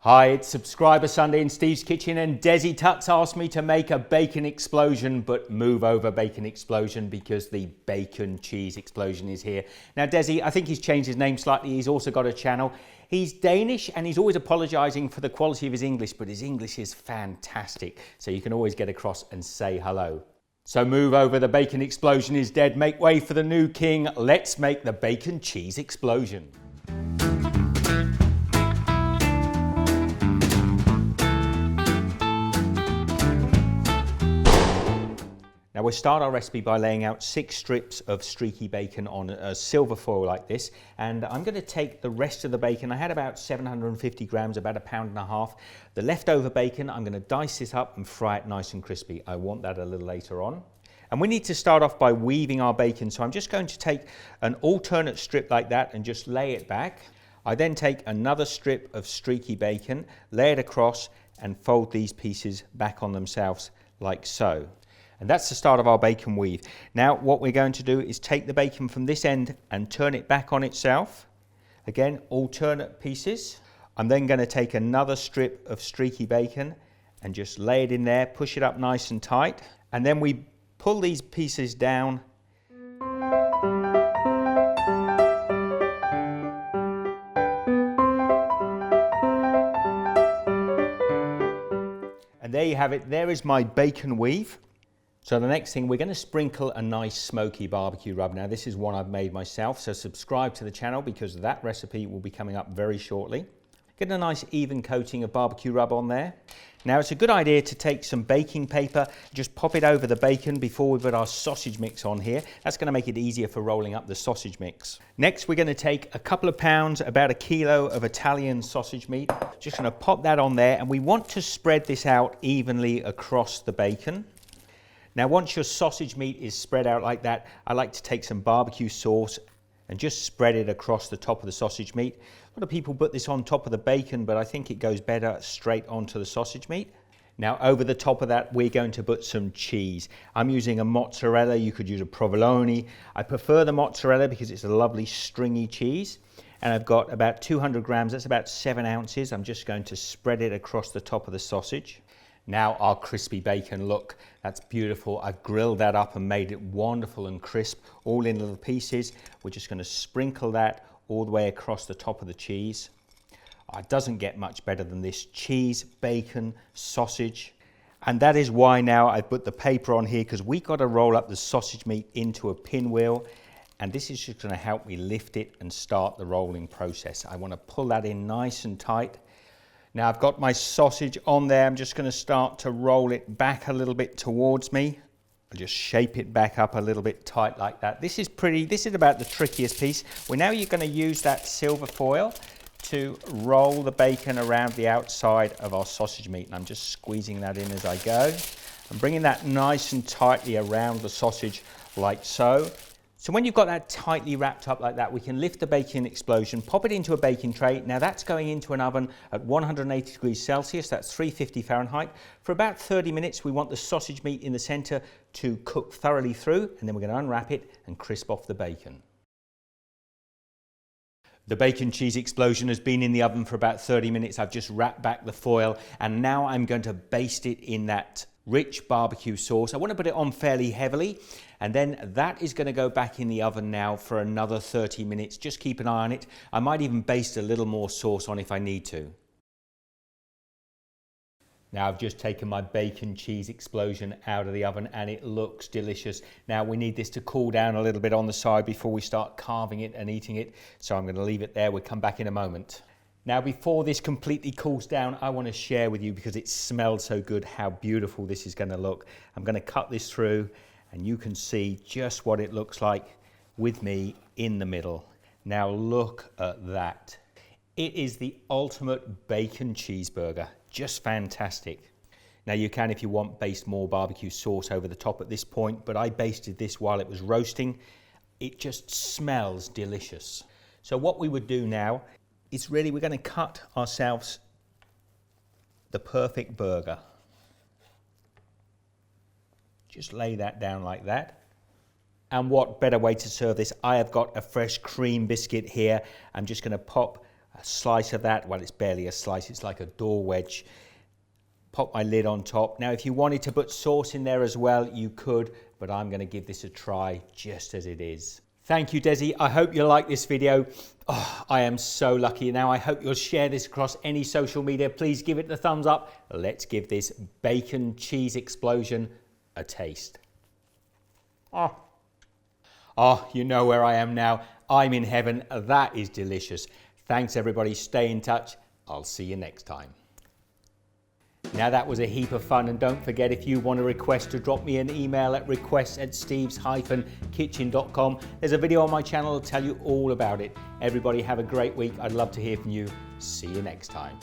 Hi, it's Subscriber Sunday in Steve's Kitchen, and Desi Tuts asked me to make a bacon explosion, but move over bacon explosion because the bacon cheese explosion is here. Now Desi, I think he's changed his name slightly. He's also got a channel. He's Danish and he's always apologising for the quality of his English, but his English is fantastic. So you can always get across and say hello. So move over, the bacon explosion is dead. Make way for the new king. Let's make the bacon cheese explosion. Now we'll start our recipe by laying out 6 strips of streaky bacon on a silver foil like this, and I'm going to take the rest of the bacon. I had about 750 grams, about 1.5 pounds. The leftover bacon, I'm going to dice this up and fry it nice and crispy. I want that a little later on. And we need to start off by weaving our bacon, so I'm just going to take an alternate strip like that and just lay it back. I then take another strip of streaky bacon, lay it across and fold these pieces back on themselves like so. And that's the start of our bacon weave. Now what we're going to do is take the bacon from this end and turn it back on itself. Again, alternate pieces. I'm then going to take another strip of streaky bacon and just lay it in there, push it up nice and tight. And then we pull these pieces down. And there you have it. There is my bacon weave. So the next thing, we're going to sprinkle a nice smoky barbecue rub. Now this is one I've made myself, so subscribe to the channel because that recipe will be coming up very shortly. Get a nice even coating of barbecue rub on there. Now it's a good idea to take some baking paper, just pop it over the bacon before we put our sausage mix on here. That's going to make it easier for rolling up the sausage mix. Next we're going to take a couple of pounds, about 1 kilo of Italian sausage meat. Just going to pop that on there, and we want to spread this out evenly across the bacon. Now once your sausage meat is spread out like that, I like to take some barbecue sauce and just spread it across the top of the sausage meat. A lot of people put this on top of the bacon, but I think it goes better straight onto the sausage meat. Now over the top of that, we're going to put some cheese. I'm using a mozzarella, you could use a provolone. I prefer the mozzarella because it's a lovely stringy cheese. And I've got about 200 grams, that's about 7 ounces. I'm just going to spread it across the top of the sausage. Now our crispy bacon, look, that's beautiful. I've grilled that up and made it wonderful and crisp, all in little pieces. We're just going to sprinkle that all the way across the top of the cheese. Oh, it doesn't get much better than this. Cheese, bacon, sausage. And that is why now I put the paper on here, because we've got to roll up the sausage meat into a pinwheel. And this is just going to help me lift it and start the rolling process. I want to pull that in nice and tight. Now I've got my sausage on there. I'm just going to start to roll it back a little bit towards me. I'll just shape it back up a little bit tight like that. This is about the trickiest piece. Well, now you're going to use that silver foil to roll the bacon around the outside of our sausage meat. And I'm just squeezing that in as I go. I'm bringing that nice and tightly around the sausage like so. So when you've got that tightly wrapped up like that, we can lift the bacon explosion, pop it into a baking tray. Now that's going into an oven at 180 degrees Celsius, that's 350 Fahrenheit. For about 30 minutes, we want the sausage meat in the center to cook thoroughly through, and then we're going to unwrap it and crisp off the bacon. The bacon cheese explosion has been in the oven for about 30 minutes. I've just wrapped back the foil, and now I'm going to baste it in that rich barbecue sauce. I want to put it on fairly heavily, and then that is going to go back in the oven now for another 30 minutes. Just keep an eye on it. I might even baste a little more sauce on if I need to. Now I've just taken my bacon cheese explosion out of the oven and it looks delicious. Now we need this to cool down a little bit on the side before we start carving it and eating it. So I'm going to leave it there. We'll come back in a moment. Now before this completely cools down, I want to share with you, because it smells so good, how beautiful this is going to look. I'm going to cut this through and you can see just what it looks like with me in the middle. Now look at that. It is the ultimate bacon cheeseburger. Just fantastic. Now you can, if you want, baste more barbecue sauce over the top at this point, but I basted this while it was roasting. It just smells delicious. So what we would do now is we're going to cut ourselves the perfect burger. Just lay that down like that. And what better way to serve this? I have got a fresh cream biscuit here. I'm just going to pop a slice of that. Well, it's barely a slice, it's like a door wedge. Pop my lid on top. Now, if you wanted to put sauce in there as well, you could, but I'm going to give this a try just as it is. Thank you, Desi. I hope you like this video. Oh, I am so lucky. Now, I hope you'll share this across any social media. Please give it the thumbs up. Let's give this bacon cheese explosion a taste. Oh, you know where I am now. I'm in heaven. That is delicious. Thanks, everybody. Stay in touch. I'll see you next time. Now, that was a heap of fun, and don't forget, if you want a request, to drop me an email at requests@steves-kitchen.com. There's a video on my channel that'll tell you all about it. Everybody have a great week. I'd love to hear from you. See you next time.